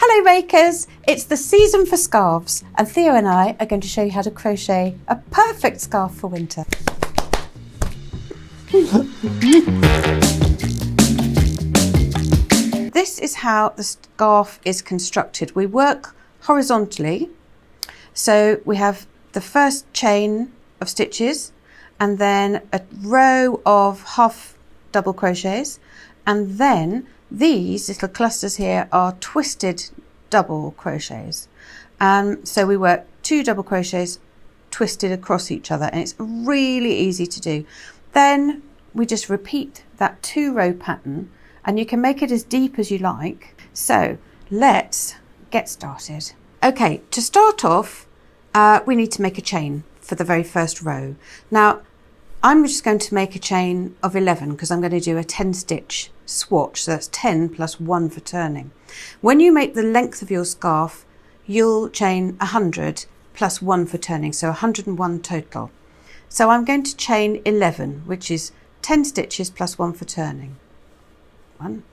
Hello makers, it's the season for scarves and Theo and I are going to show you how to crochet a perfect scarf for winter. This is how the scarf is constructed. We work horizontally, so we have the first chain of stitches and then a row of half double crochets, and then these little clusters here are twisted double crochets. So we work 2 double crochets twisted across each other, and it's really easy to do. Then we just repeat that 2-row pattern, and you can make it as deep as you like. So let's get started. Okay, to start off, we need to make a chain for the very first row. Now, I'm just going to make a chain of 11 because I'm going to do a 10 stitch swatch. So that's 10 plus 1 for turning. When you make the length of your scarf, you'll chain 100 plus 1 for turning. So 101 total. So I'm going to chain 11, which is 10 stitches plus 1 for turning. 1,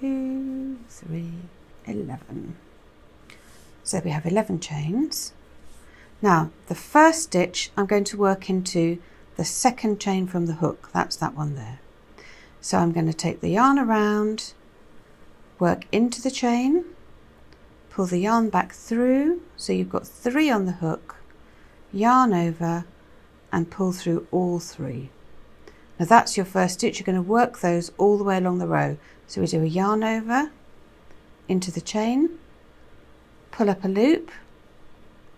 2, 3, 11. So we have 11 chains. Now the first stitch I'm going to work into the second chain from the hook. That's that one there. So I'm going to take the yarn around, work into the chain, pull the yarn back through, so you've got 3 on the hook, yarn over and pull through all 3. Now that's your first stitch. You're going to work those all the way along the row. So we do a yarn over, into the chain, pull up a loop,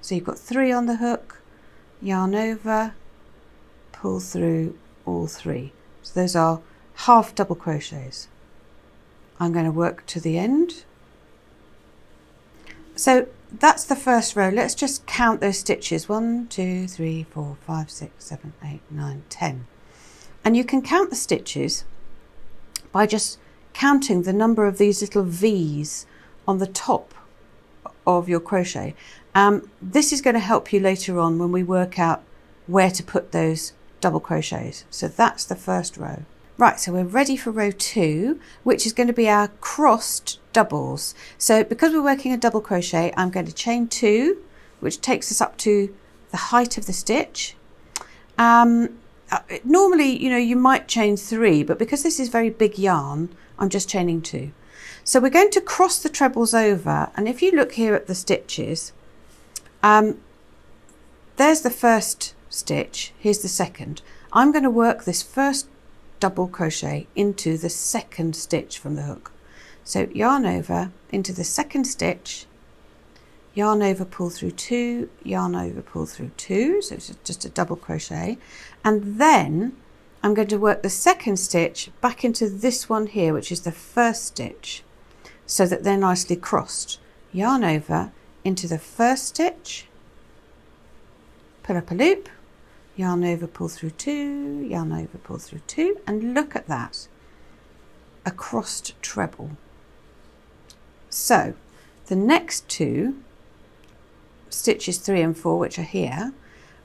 so you've got 3 on the hook, yarn over, pull through all 3. So those are half double crochets. I'm going to work to the end. So that's the first row. Let's just count those stitches. 1, 2, 3, 4, 5, 6, 7, 8, 9, 10. And you can count the stitches by just counting the number of these little V's on the top of your crochet. This is going to help you later on when we work out where to put those double crochets. So that's the first row. Right, so we're ready for row 2, which is going to be our crossed doubles. So because we're working a double crochet, I'm going to chain 2, which takes us up to the height of the stitch. Normally, you might chain 3, but because this is very big yarn, I'm just chaining 2. So we're going to cross the trebles over, and if you look here at the stitches, there's the first stitch, here's the second. I'm going to work this first double crochet into the second stitch from the hook. So yarn over into the second stitch, yarn over, pull through 2, yarn over, pull through 2, so it's just a double crochet, and then I'm going to work the second stitch back into this one here, which is the first stitch, so that they're nicely crossed. Yarn over into the first stitch, pull up a loop, yarn over, pull through 2, yarn over, pull through 2, and look at that, a crossed treble. So the next 2 stitches 3 and 4, which are here,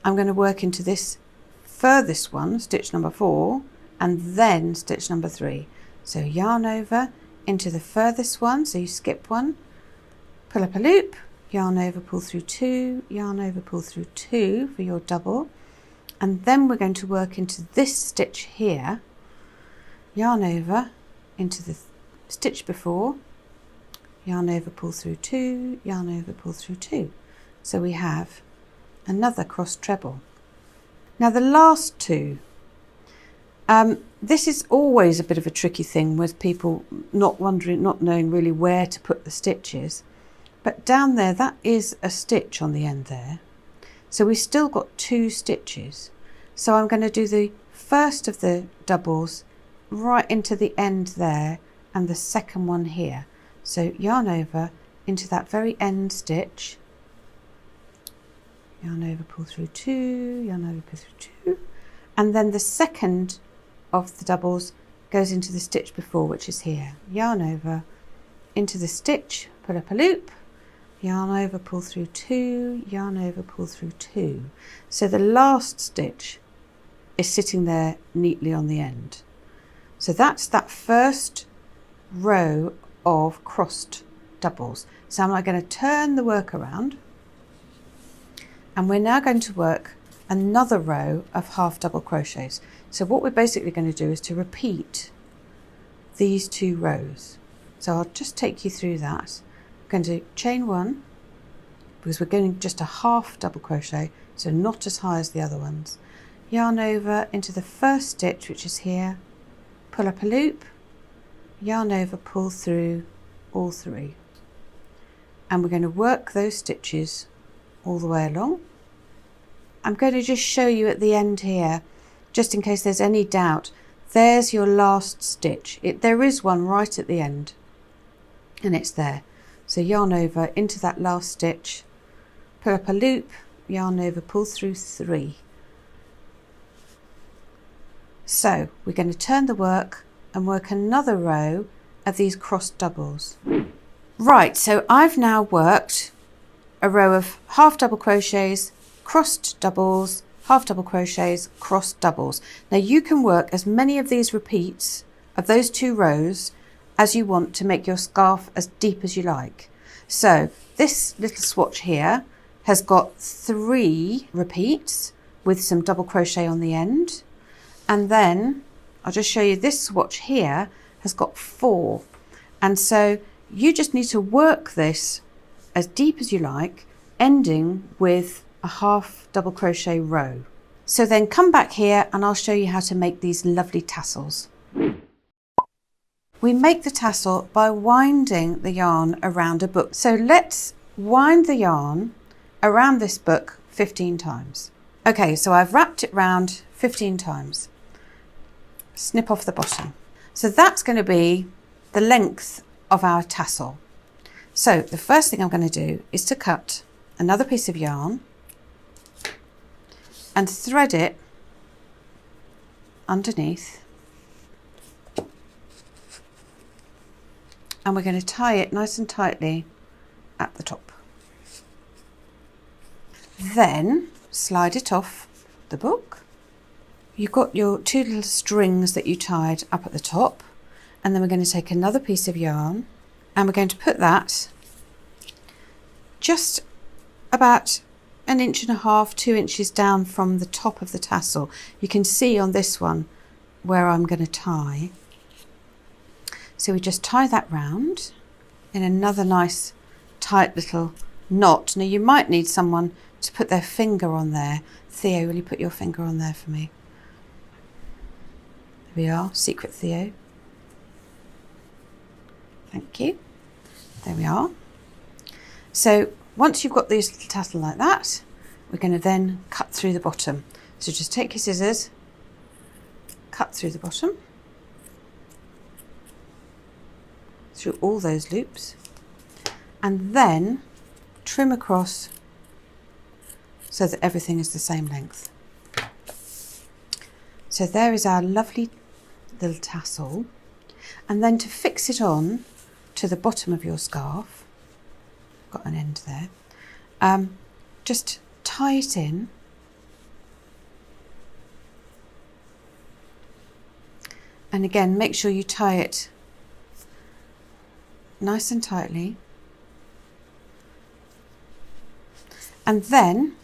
I'm going to work into this furthest one, stitch number 4, and then stitch number 3. So yarn over into the furthest one, so you skip one, pull up a loop, yarn over, pull through 2, yarn over, pull through 2 for your double, and then we're going to work into this stitch here, yarn over into the stitch before, yarn over, pull through 2, yarn over, pull through 2. So we have another crossed treble. Now the last 2, this is always a bit of a tricky thing with people not knowing really where to put the stitches. But down there, that is a stitch on the end there. So we've still got 2 stitches. So I'm going to do the first of the doubles right into the end there and the second one here. So yarn over into that very end stitch, yarn over, pull through 2, yarn over, pull through 2, and then the second of the doubles goes into the stitch before, which is here. Yarn over into the stitch, pull up a loop, yarn over, pull through 2, yarn over, pull through 2. So the last stitch is sitting there neatly on the end. So that's that first row of crossed doubles. So I'm now going to turn the work around, and we're now going to work another row of half double crochets. So what we're basically going to do is to repeat these 2 rows. So I'll just take you through that. I'm going to chain 1, because we're going just a half double crochet, so not as high as the other ones. Yarn over into the first stitch, which is here, pull up a loop, yarn over, pull through all 3. And we're going to work those stitches all the way along. I'm going to just show you at the end here, just in case there's any doubt. There's your last stitch. There is one right at the end, and it's there. So yarn over into that last stitch, pull up a loop, yarn over, pull through 3. So we're going to turn the work and work another row of these crossed doubles. Right, so I've now worked a row of half double crochets, crossed doubles, half double crochets, crossed doubles. Now you can work as many of these repeats of those 2 rows as you want to make your scarf as deep as you like. So this little swatch here has got 3 repeats with some double crochet on the end, and then I'll just show you this swatch here has got 4, and so you just need to work this as deep as you like, ending with a half double crochet row. So then come back here and I'll show you how to make these lovely tassels. We make the tassel by winding the yarn around a book. So let's wind the yarn around this book 15 times. Okay, so I've wrapped it round 15 times. Snip off the bottom. So that's going to be the length of our tassel. So the first thing I'm going to do is to cut another piece of yarn and thread it underneath, and we're going to tie it nice and tightly at the top. Then slide it off the book. You've got your 2 little strings that you tied up at the top, and then we're going to take another piece of yarn and we're going to put that just about 1.5 inches, 2 inches down from the top of the tassel. You can see on this one where I'm going to tie. So we just tie that round in another nice tight little knot. Now you might need someone to put their finger on there. Theo, will you put your finger on there for me? There we are, secret Theo. Thank you. There we are. So once you've got this little tassel like that, we're going to then cut through the bottom. So just take your scissors, cut through the bottom, through all those loops, and then trim across so that everything is the same length. So there is our lovely little tassel. And then to fix it on to the bottom of your scarf, got an end there, just tie it in, and again make sure you tie it nice and tightly, and then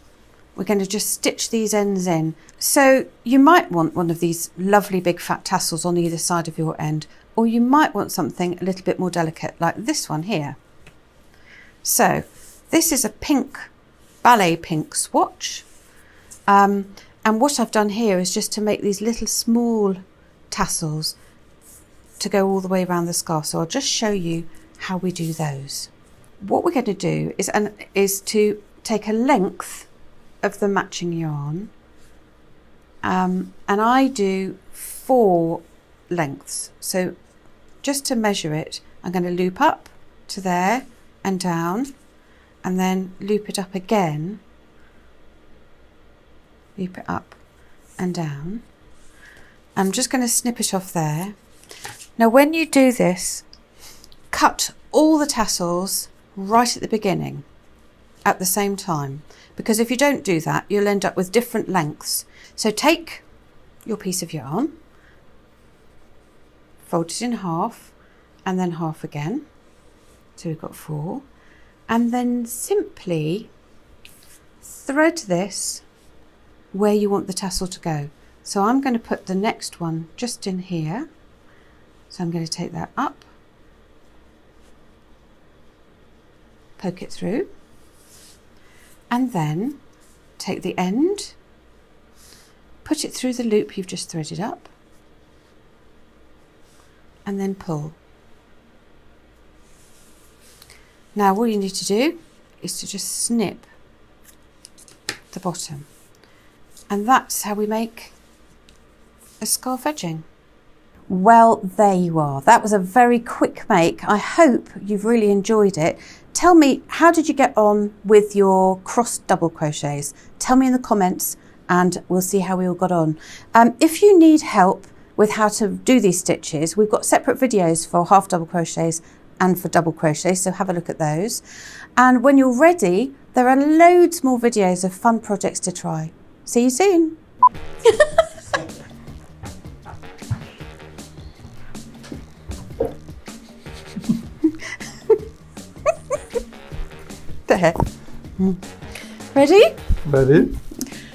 we're going to just stitch these ends in. So you might want one of these lovely big fat tassels on either side of your end, or you might want something a little bit more delicate like this one here. So this is a pink, ballet pink swatch, and what I've done here is just to make these little small tassels to go all the way around the scarf. So I'll just show you how we do those. What we're going to do is to take a length of the matching yarn, and I do 4 lengths. So just to measure it, I'm going to loop up to there and down, and then loop it up again, loop it up and down. I'm just going to snip it off there. Now when you do this, cut all the tassels right at the beginning at the same time, because if you don't do that you'll end up with different lengths. So take your piece of yarn, fold it in half and then half again, So we've got 4. And then simply thread this where you want the tassel to go. So I'm going to put the next one just in here. So I'm going to take that up, poke it through, and then take the end, put it through the loop you've just threaded up, and then pull. Now all you need to do is to just snip the bottom, and that's how we make a scarf edging. Well, there you are. That was a very quick make. I hope you've really enjoyed it. Tell me, how did you get on with your cross double crochets? Tell me in the comments and we'll see how we all got on. If you need help with how to do these stitches, we've got separate videos for half double crochets and for double crochets, so have a look at those. And when you're ready, there are loads more videos of fun projects to try. See you soon. There. Ready? Ready?